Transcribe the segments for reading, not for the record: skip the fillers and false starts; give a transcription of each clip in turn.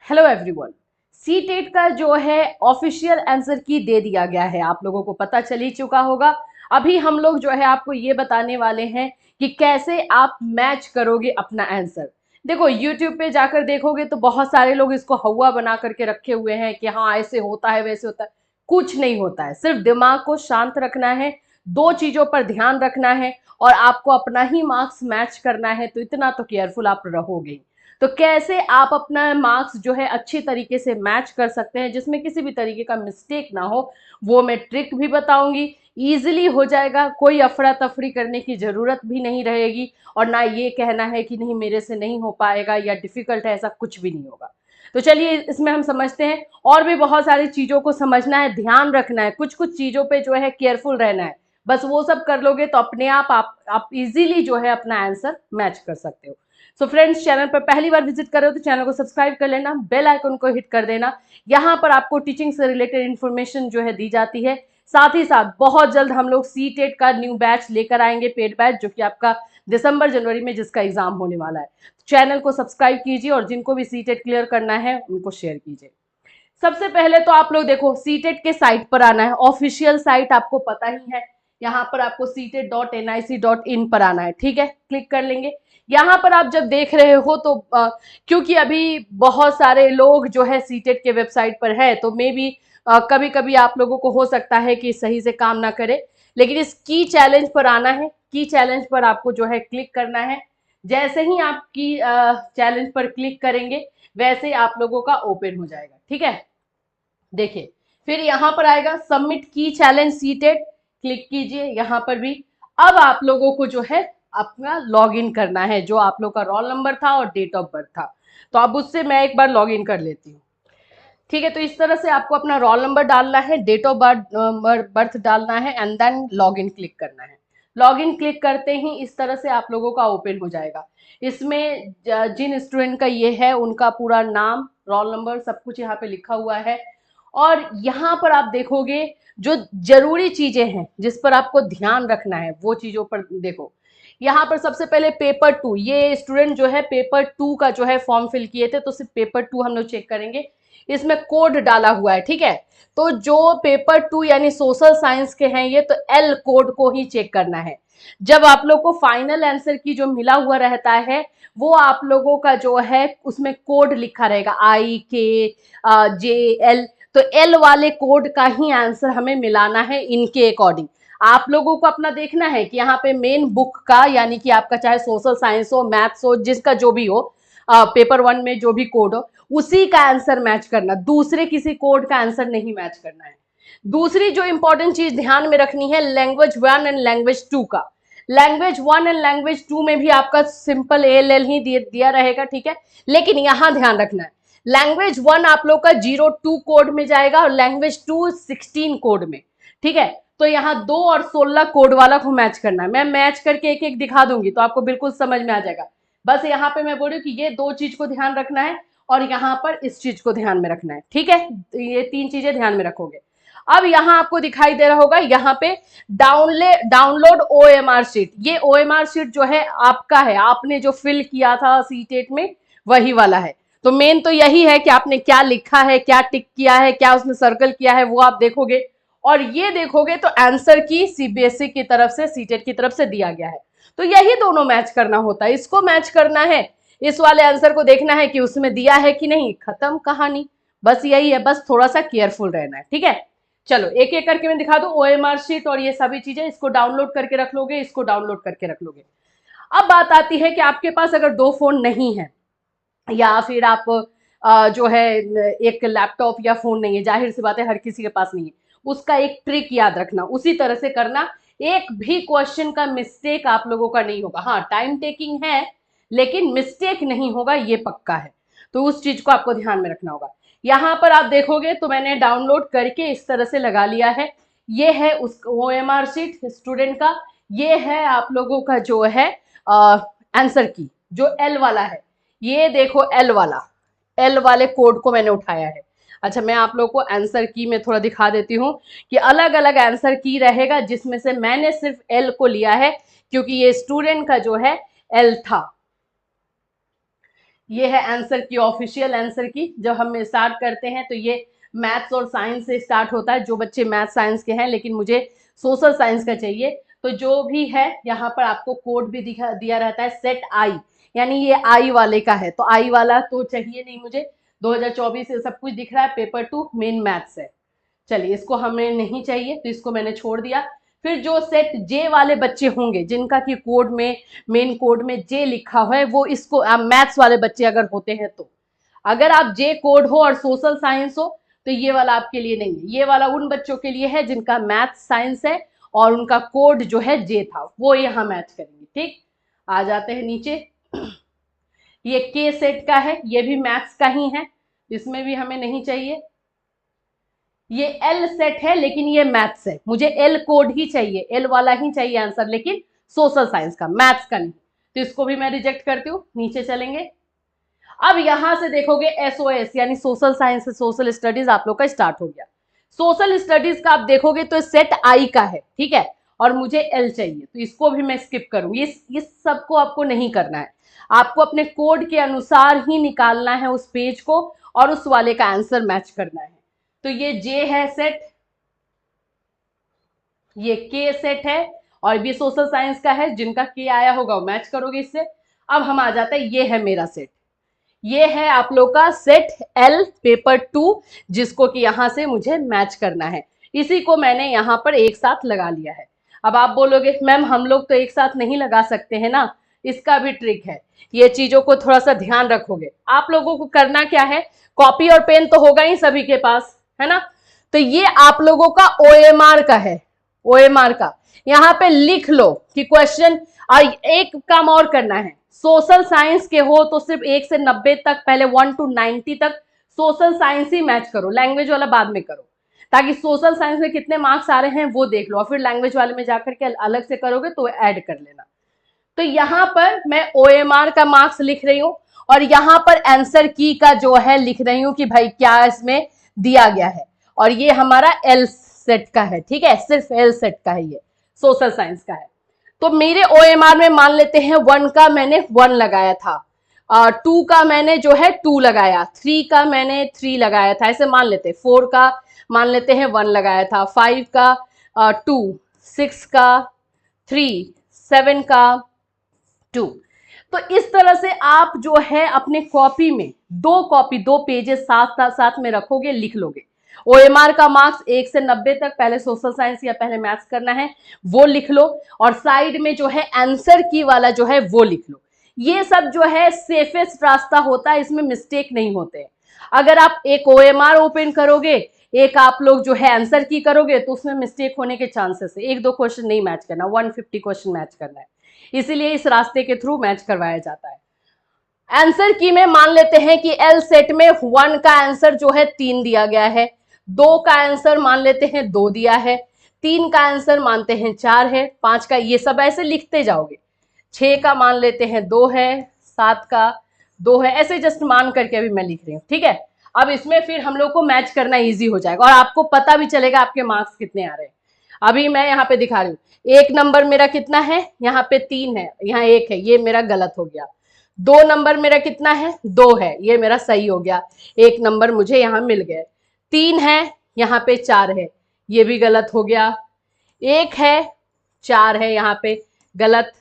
Hello everyone. C TET का जो है ऑफिशियल आंसर की दे दिया गया है, आप लोगों को पता चल ही चुका होगा। अभी हम लोग जो है आपको ये बताने वाले हैं कि कैसे आप मैच करोगे अपना आंसर। देखो यूट्यूब पे जाकर देखोगे तो बहुत सारे लोग इसको हवा बना करके रखे हुए हैं कि हाँ ऐसे होता है वैसे होता है। कुछ नहीं होता है, सिर्फ दिमाग को शांत रखना है, दो चीजों पर ध्यान रखना है और आपको अपना ही मार्क्स मैच करना है। तो इतना तो केयरफुल आप रहोगे। तो कैसे आप अपना मार्क्स जो है अच्छी तरीके से मैच कर सकते हैं जिसमें किसी भी तरीके का मिस्टेक ना हो, वो मैं ट्रिक भी बताऊंगी। इजीली हो जाएगा, कोई अफरा तफरी करने की जरूरत भी नहीं रहेगी और ना ये कहना है कि नहीं मेरे से नहीं हो पाएगा या डिफिकल्ट है, ऐसा कुछ भी नहीं होगा। तो चलिए इसमें हम समझते हैं। और भी बहुत सारी चीजों को समझना है, ध्यान रखना है, कुछ कुछ चीजों पे जो है केयरफुल रहना है। बस वो सब कर लोगे तो अपने आप इजीली जो है अपना आंसर मैच कर सकते हो। सो फ्रेंड्स, चैनल पर पहली बार विजिट कर रहे हो तो चैनल को सब्सक्राइब कर लेना, बेल आइकन को हिट कर देना। यहाँ पर आपको टीचिंग से रिलेटेड इन्फॉर्मेशन जो है दी जाती है। साथ ही साथ बहुत जल्द हम लोग सी टेट का न्यू बैच लेकर आएंगे, पेड बैच, जो कि आपका दिसंबर जनवरी में जिसका एग्जाम होने वाला है। चैनल को सब्सक्राइब कीजिए और जिनको भी सी टेट क्लियर करना है उनको शेयर कीजिए। सबसे पहले तो आप लोग देखो सीटेट के साइट पर आना है, ऑफिशियल साइट आपको पता ही है। यहाँ पर आपको seated.nic.in पर आना है, ठीक है, क्लिक कर लेंगे। यहाँ पर आप जब देख रहे हो तो क्योंकि अभी बहुत सारे लोग जो है सीटेट के वेबसाइट पर है तो मे बी कभी कभी आप लोगों को हो सकता है कि सही से काम ना करे, लेकिन इस की चैलेंज पर आना है। की चैलेंज पर आपको जो है क्लिक करना है। जैसे ही आप की चैलेंज पर क्लिक करेंगे वैसे आप लोगों का ओपन हो जाएगा, ठीक है। देखिए फिर यहाँ पर आएगा सबमिट की चैलेंज सीटेड, क्लिक कीजिए यहाँ पर भी। अब आप लोगों को जो है अपना लॉगिन करना है, जो आप लोग का रोल नंबर था और डेट ऑफ बर्थ था। तो अब उससे मैं एक बार लॉगिन कर लेती हूँ, ठीक है। तो इस तरह से आपको अपना रोल नंबर डालना है, डेट ऑफ बर्थ डालना है एंड देन लॉगिन क्लिक करना है। लॉगिन क्लिक करते ही इस तरह से आप लोगों का ओपन हो जाएगा। इसमें जिन स्टूडेंट का ये है उनका पूरा नाम, रोल नंबर, सब कुछ यहाँ पे लिखा हुआ है। और यहाँ पर आप देखोगे जो जरूरी चीजें हैं जिस पर आपको ध्यान रखना है वो चीजों पर देखो। यहाँ पर सबसे पहले पेपर 2, ये स्टूडेंट जो है पेपर 2 का जो है फॉर्म फिल किए थे तो सिर्फ पेपर 2 हम लोग चेक करेंगे। इसमें कोड डाला हुआ है, ठीक है। तो जो पेपर 2 यानी सोशल साइंस के हैं ये तो एल कोड को ही चेक करना है। जब आप लोग को फाइनल आंसर की जो मिला हुआ रहता है वो आप लोगों का जो है उसमें कोड लिखा रहेगा IKJL। तो एल वाले कोड का ही आंसर हमें मिलाना है इनके अकॉर्डिंग। आप लोगों को अपना देखना है कि यहाँ पे मेन बुक का यानी कि आपका चाहे सोशल साइंस हो, मैथ्स हो, जिसका जो भी हो, पेपर 1 में जो भी कोड हो उसी का आंसर मैच करना, दूसरे किसी कोड का आंसर नहीं मैच करना है। दूसरी जो इंपॉर्टेंट चीज ध्यान में रखनी है लैंग्वेज 1 एंड लैंग्वेज 2 का। लैंग्वेज 1 एंड लैंग्वेज 2 में भी आपका सिंपल ALL ही दिया रहेगा, ठीक है। लेकिन यहां ध्यान रखना है लैंग्वेज 1 आप लोग का 02 कोड में जाएगा और लैंग्वेज 2 16 कोड में, ठीक है। तो यहाँ 2 और 16 कोड वाला को मैच करना है। मैं मैच करके एक एक दिखा दूंगी तो आपको बिल्कुल समझ में आ जाएगा। बस यहाँ पे मैं बोल रही हूँ कि ये दो चीज को ध्यान रखना है और यहाँ पर इस चीज को ध्यान में रखना है, ठीक है। ये तीन चीजें ध्यान में रखोगे। अब यहाँ आपको दिखाई दे रहा होगा यहाँ पे डाउनलोड OMR शीट। ये OMR शीट जो है आपका है, आपने जो फिल किया था सीटेट में वही वाला है। तो मेन तो यही है कि आपने क्या लिखा है, क्या टिक किया है, क्या उसमें सर्कल किया है, वो आप देखोगे। और ये देखोगे तो आंसर की CBSE की तरफ से, सीटेट की तरफ से दिया गया है। तो यही दोनों मैच करना होता है, इसको मैच करना है, इस वाले आंसर को देखना है कि उसमें दिया है कि नहीं, खत्म कहानी। बस यही है, बस थोड़ा सा केयरफुल रहना है, ठीक है। चलो एक एक करके मैं दिखा दूं। OMR शीट और ये सभी चीजें, इसको डाउनलोड करके रख लोगे, इसको डाउनलोड करके रख लोगे। अब बात आती है कि आपके पास अगर दो फोन नहीं है या फिर आप जो है एक लैपटॉप या फोन नहीं है, जाहिर सी बात है हर किसी के पास नहीं है, उसका एक ट्रिक याद रखना, उसी तरह से करना। एक भी क्वेश्चन का मिस्टेक आप लोगों का नहीं होगा। हाँ टाइम टेकिंग है लेकिन मिस्टेक नहीं होगा, ये पक्का है। तो उस चीज को आपको ध्यान में रखना होगा। यहां पर आप देखोगे तो मैंने डाउनलोड करके इस तरह से लगा लिया है। ये है उस OMR शीट स्टूडेंट का। ये है आप लोगों का जो है आंसर की, जो एल वाला है। ये देखो एल वाला, एल वाले कोड को मैंने उठाया है। अच्छा मैं आप लोग को आंसर की में थोड़ा दिखा देती हूँ कि अलग अलग आंसर की रहेगा, जिसमें से मैंने सिर्फ एल को लिया है क्योंकि ये स्टूडेंट का जो है एल था। ये है आंसर की, ऑफिशियल आंसर की। जब हम स्टार्ट करते हैं तो ये मैथ्स और साइंस से स्टार्ट होता है, जो बच्चे मैथ्स साइंस के हैं, लेकिन मुझे सोशल साइंस का चाहिए। तो जो भी है यहाँ पर आपको कोड भी दिया रहता है, सेट आई, यानी ये आई वाले का है, तो आई वाला तो चाहिए नहीं मुझे। 2024 से सब कुछ दिख रहा है, पेपर 2 मेन मैथ्स है। चलिए, इसको हमें नहीं चाहिए तो इसको मैंने छोड़ दिया। फिर जो सेट जे वाले बच्चे होंगे जिनका कि कोड में, मेन कोड में जे लिखा हुआ है, वो इसको मैथ्स वाले बच्चे अगर होते हैं तो, अगर आप जे कोड हो और सोशल साइंस हो तो ये वाला आपके लिए नहीं है। ये वाला उन बच्चों के लिए है जिनका मैथ्स साइंस है और उनका कोड जो है जे था, वो यहाँ मैच करेंगे। ठीक, आ जाते हैं नीचे। ये के सेट का है, ये भी मैथ्स का ही है, इसमें भी हमें नहीं चाहिए। ये एल सेट है लेकिन ये मैथ्स है, मुझे एल कोड ही चाहिए, एल वाला ही चाहिए आंसर, लेकिन सोशल साइंस का, मैथ्स का नहीं, तो इसको भी मैं रिजेक्ट करती हूँ। नीचे चलेंगे। अब यहां से देखोगे एसओएस यानी सोशल साइंस, सोशल स्टडीज आप लोग का स्टार्ट हो गया। सोशल स्टडीज का आप देखोगे तो सेट आई का है, ठीक है, और मुझे एल चाहिए, तो इसको भी मैं स्किप करूंगी। इस सबको आपको नहीं करना है, आपको अपने कोड के अनुसार ही निकालना है उस पेज को और उस वाले का आंसर मैच करना है। तो ये जे है सेट, ये के सेट है, और भी सोशल साइंस का है, जिनका के आया होगा वो मैच करोगे इससे। अब हम आ जाते हैं, ये है मेरा सेट, ये है आप लोग का सेट एल पेपर 2, जिसको कि यहां से मुझे मैच करना है। इसी को मैंने यहां पर एक साथ लगा लिया है। अब आप बोलोगे मैम हम लोग तो एक साथ नहीं लगा सकते हैं ना, इसका भी ट्रिक है, ये चीजों को थोड़ा सा ध्यान रखोगे। आप लोगों को करना क्या है, कॉपी और पेन तो होगा ही सभी के पास, है ना, तो ये आप लोगों का ओएमआर का है, ओएमआर का यहाँ पे लिख लो कि क्वेश्चन। और एक काम और करना है, सोशल साइंस के हो तो सिर्फ 1 से 90 तक, पहले 1 to 90 तक सोशल साइंस ही मैच करो, लैंग्वेज वाला बाद में करो, ताकि सोशल साइंस में कितने मार्क्स आ रहे हैं वो देख लो, और फिर लैंग्वेज वाले में जाकर के अलग से करोगे तो ऐड कर लेना। तो यहाँ पर मैं ओएमआर का मार्क्स लिख रही हूँ, और यहाँ पर आंसर की का जो है लिख रही हूँ कि भाई क्या इसमें दिया गया है, और ये हमारा एल सेट का है, ठीक है, सिर्फ एल सेट का है, ये सोशल साइंस का है। तो मेरे ओएमआर में मान लेते हैं 1 का मैंने 1 लगाया था, 2 का मैंने जो है 2 लगाया, 3 का मैंने 3 लगाया था, ऐसे मान लेते हैं। 4 का मान लेते हैं 1 लगाया था, 5 का 2, 6 का 3, 7 का 2। तो इस तरह से आप जो है अपने कॉपी में दो पेजेस साथ साथ में रखोगे, लिख लोगे। ओएमआर का मार्क्स 1 से 90 तक, पहले सोशल साइंस या पहले मैथ्स करना है वो लिख लो, और साइड में जो है आंसर की वाला जो है वो लिख लो। ये सब जो है सेफेस्ट रास्ता होता है, इसमें मिस्टेक नहीं होते। अगर आप एक ओएमआर ओपन करोगे, एक आप लोग जो है आंसर की करोगे, तो उसमें मिस्टेक होने के चांसेस है। 1-2 क्वेश्चन नहीं मैच करना, 150 क्वेश्चन मैच करना है, इसीलिए इस रास्ते के थ्रू मैच करवाया जाता है। आंसर की में मान लेते हैं कि एल सेट में 1 का आंसर जो है 3 दिया गया है, 2 का आंसर मान लेते हैं 2 दिया है, 3 का आंसर मानते हैं 4 है, 5 का, ये सब ऐसे लिखते जाओगे। 6 का मान लेते हैं 2 है, 7 का 2 है, ऐसे जस्ट मान करके अभी मैं लिख रही हूँ, ठीक है। अब इसमें फिर हम लोग को मैच करना इजी हो जाएगा और आपको पता भी चलेगा आपके मार्क्स कितने आ रहे हैं। अभी मैं यहाँ पे दिखा रही हूँ, 1 नंबर मेरा कितना है, यहाँ पे 3 है, यहाँ 1 है, ये मेरा गलत हो गया। 2 नंबर मेरा कितना है, 2 है, ये मेरा सही हो गया, 1 नंबर मुझे यहाँ मिल गए। 3 है, यहाँ पे 4 है, ये भी गलत हो गया। 1 है, 4 है, यहाँ पे गलत।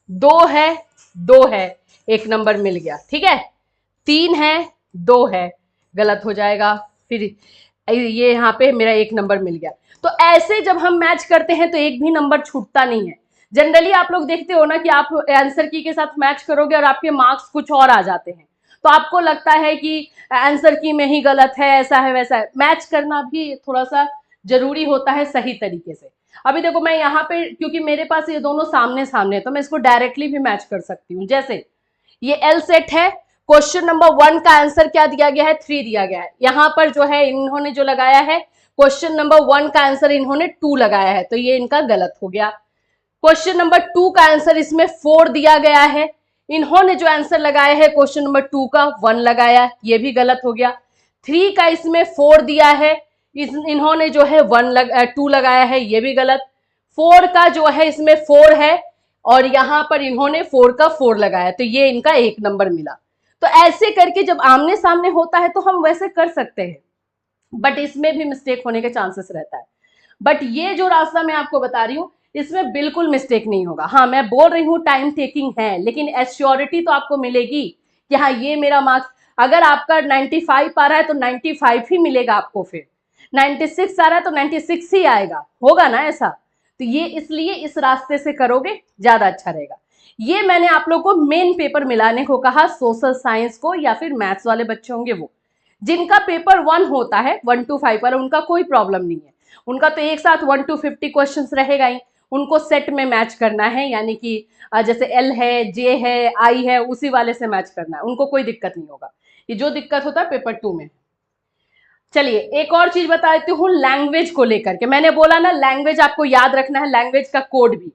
2 है, 2 है, 1 नंबर मिल गया, ठीक है। 3 है, 2 है, गलत हो जाएगा। फिर ये यहाँ पे मेरा 1 नंबर मिल गया। तो ऐसे जब हम मैच करते हैं तो एक भी नंबर छूटता नहीं है। जनरली आप लोग देखते हो ना कि आप आंसर की के साथ मैच करोगे और आपके मार्क्स कुछ और आ जाते हैं, तो आपको लगता है कि आंसर की में ही गलत है, ऐसा है वैसा है। मैच करना भी थोड़ा सा जरूरी होता है सही तरीके से। अभी देखो मैं यहाँ पे, क्योंकि मेरे पास ये दोनों सामने सामने है, तो मैं इसको डायरेक्टली भी मैच कर सकती हूँ। जैसे ये एल सेट है, क्वेश्चन नंबर 1 का आंसर क्या दिया गया है, 3 दिया गया है। यहाँ पर जो है इन्होंने जो लगाया है, क्वेश्चन नंबर 1 का आंसर इन्होंने 2 लगाया है, तो ये इनका गलत हो गया। क्वेश्चन नंबर 2 का आंसर इसमें 4 दिया गया है, इन्होंने जो आंसर लगाया है क्वेश्चन नंबर 2 का 1 लगाया, ये भी गलत हो गया। 3 का इसमें 4 दिया है, इन्होंने जो है 2 लगाया है, ये भी गलत। 4 का जो है इसमें 4 है और यहाँ पर इन्होंने 4 का 4 लगाया, तो ये इनका 1 नंबर मिला। तो ऐसे करके जब आमने सामने होता है तो हम वैसे कर सकते हैं, बट इसमें भी मिस्टेक होने के चांसेस रहता है। बट ये जो रास्ता मैं आपको बता रही हूँ इसमें बिल्कुल मिस्टेक नहीं होगा। हाँ, मैं बोल रही हूँ टाइम टेकिंग है, लेकिन एश्योरिटी तो आपको मिलेगी कि हाँ ये मेरा मार्क्स, अगर आपका 95 आ रहा है तो 95 ही मिलेगा आपको, फिर 96 आ रहा है तो 96 ही आएगा, होगा ना ऐसा। तो ये इसलिए इस रास्ते से करोगे ज्यादा अच्छा रहेगा। ये मैंने आप लोग को मेन पेपर मिलाने को कहा, सोशल साइंस को या फिर मैथ्स वाले बच्चे होंगे वो, जिनका पेपर 1 होता है 1 to 5 वाला, उनका कोई प्रॉब्लम नहीं है, उनका तो एक साथ 1 to 50 क्वेश्चंस रहेगा ही, उनको सेट में मैच करना है, यानी कि जैसे एल है, जे है, आई है, उसी वाले से मैच करना है, उनको कोई दिक्कत नहीं होगा। ये जो दिक्कत होता है पेपर 2 में। चलिए एक और चीज बता देती हूँ लैंग्वेज को लेकर के। मैंने बोला ना लैंग्वेज आपको याद रखना है, लैंग्वेज का कोड भी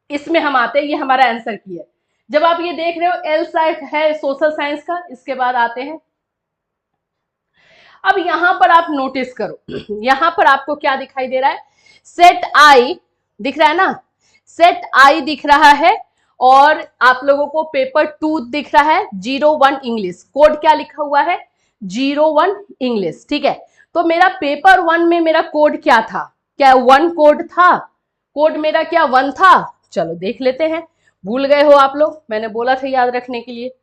इसमें हम आते हैं, ये हमारा आंसर की है। जब आप ये देख रहे हो एल है सोशल साइंस का, इसके बाद आते हैं, अब यहां पर आप नोटिस करो, यहां पर आपको क्या दिखाई दे रहा है, सेट आई दिख रहा है ना, सेट आई दिख रहा है, और आप लोगों को पेपर 2 दिख रहा है 01 इंग्लिश, कोड क्या लिखा हुआ है 01 इंग्लिश, ठीक है। तो मेरा पेपर 1 में मेरा कोड क्या था, क्या 1 कोड था, कोड मेरा क्या 1 था, चलो देख लेते हैं। भूल गए हो आप लोग, मैंने बोला था याद रखने के लिए,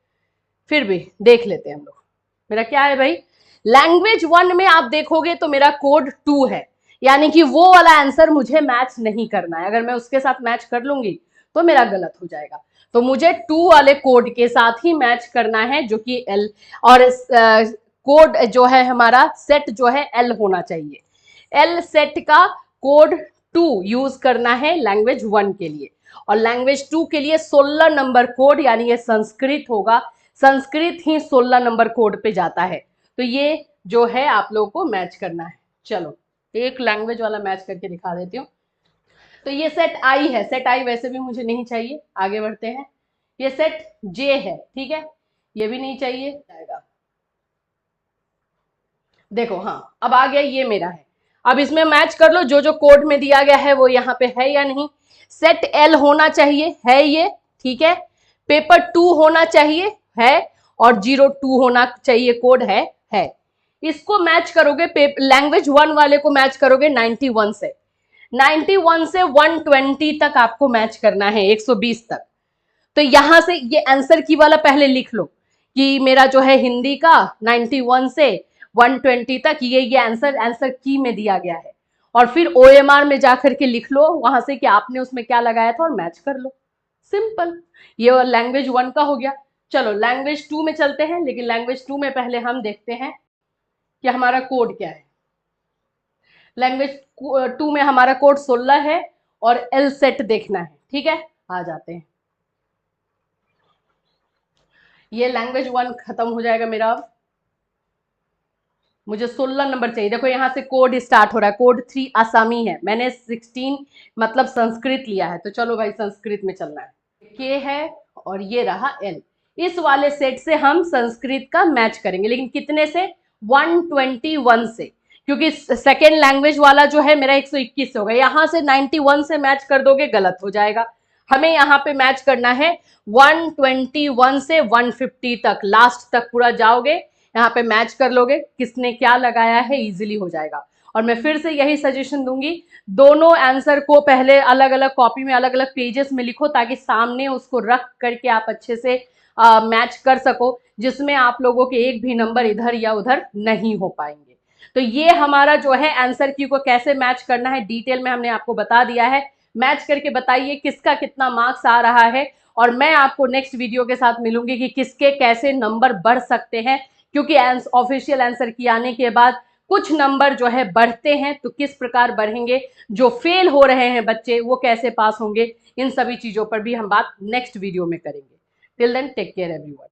फिर भी देख लेते हैं हम लोग। मेरा क्या है भाई, लैंग्वेज 1 में आप देखोगे तो मेरा कोड 2 है, यानी कि वो वाला आंसर मुझे मैच नहीं करना है, अगर मैं उसके साथ मैच कर लूंगी तो मेरा गलत हो जाएगा। तो मुझे 2 वाले कोड के साथ ही मैच करना है, जो कि एल, और कोड जो है हमारा सेट जो है एल होना चाहिए, एल सेट का कोड 2 यूज करना है लैंग्वेज 1 के लिए, और लैंग्वेज 2 के लिए 16 नंबर कोड, यानी ये संस्कृत होगा, संस्कृत ही 16 नंबर कोड पे जाता है। तो ये जो है आप लोगों को मैच करना है। चलो एक लैंग्वेज वाला मैच करके दिखा देती हूँ। तो ये सेट आई है, सेट आई वैसे भी मुझे नहीं चाहिए, आगे बढ़ते हैं। ये सेट जे है, ठीक है, ये भी नहीं चाहिए जाएगा। देखो हाँ अब आ गया, ये मेरा है, अब इसमें मैच कर लो, जो जो कोड में दिया गया है वो यहाँ पे है या नहीं। सेट एल होना चाहिए, है ये, ठीक है। पेपर 2 होना चाहिए, है, और 02 होना चाहिए, कोड है। इसको मैच करोगे, लैंग्वेज 1 वाले को मैच करोगे 91 से, 91 से 120 तक आपको मैच करना है, 120 तक। तो यहां से ये आंसर की वाला पहले लिख लो कि मेरा जो है हिंदी का 91 से 120 तक ये आंसर की में दिया गया है, और फिर OMR में जाकर के लिख लो वहां से कि आपने उसमें क्या लगाया था और मैच कर लो, सिंपल। ये लैंग्वेज 1 का हो गया। चलो लैंग्वेज 2 में चलते हैं, लेकिन लैंग्वेज 2 में पहले हम देखते हैं कि हमारा कोड क्या है। लैंग्वेज 2 में हमारा कोड 16 है, और एल सेट देखना है, ठीक है। आ जाते हैं, ये लैंग्वेज 1 खत्म हो जाएगा मेरा। अब मुझे 16 नंबर चाहिए, देखो यहां से कोड स्टार्ट हो रहा है, कोड 3 आसामी है, मैंने 16 मतलब संस्कृत लिया है, तो चलो भाई संस्कृत में चलना है। के है और ये रहा एल, इस वाले सेट से हम संस्कृत का मैच करेंगे, लेकिन कितने से, 121 से, क्योंकि सेकेंड लैंग्वेज वाला जो है मेरा 121 होगा, यहां से 91 से मैच कर दोगे गलत हो जाएगा। हमें यहाँ पे मैच करना है 121 से 150 तक, लास्ट तक पूरा जाओगे, यहाँ पे मैच कर लोगे, किसने क्या लगाया है इजीली हो जाएगा। और मैं फिर से यही सजेशन दूंगी, दोनों आंसर को पहले अलग अलग कॉपी में अलग अलग पेजेस में लिखो, ताकि सामने उसको रख करके आप अच्छे से मैच कर सको, जिसमें आप लोगों के एक भी नंबर इधर या उधर नहीं हो पाएंगे। तो ये हमारा जो है आंसर की को कैसे मैच करना है डिटेल में हमने आपको बता दिया है। मैच करके बताइए किसका कितना मार्क्स आ रहा है, और मैं आपको नेक्स्ट वीडियो के साथ मिलूंगी कि किसके कैसे नंबर बढ़ सकते हैं, क्योंकि ऑफिशियल आंसर की आने के बाद कुछ नंबर जो है बढ़ते हैं, तो किस प्रकार बढ़ेंगे, जो फेल हो रहे हैं बच्चे वो कैसे पास होंगे, इन सभी चीजों पर भी हम बात नेक्स्ट वीडियो में करेंगे। Till then take care everyone.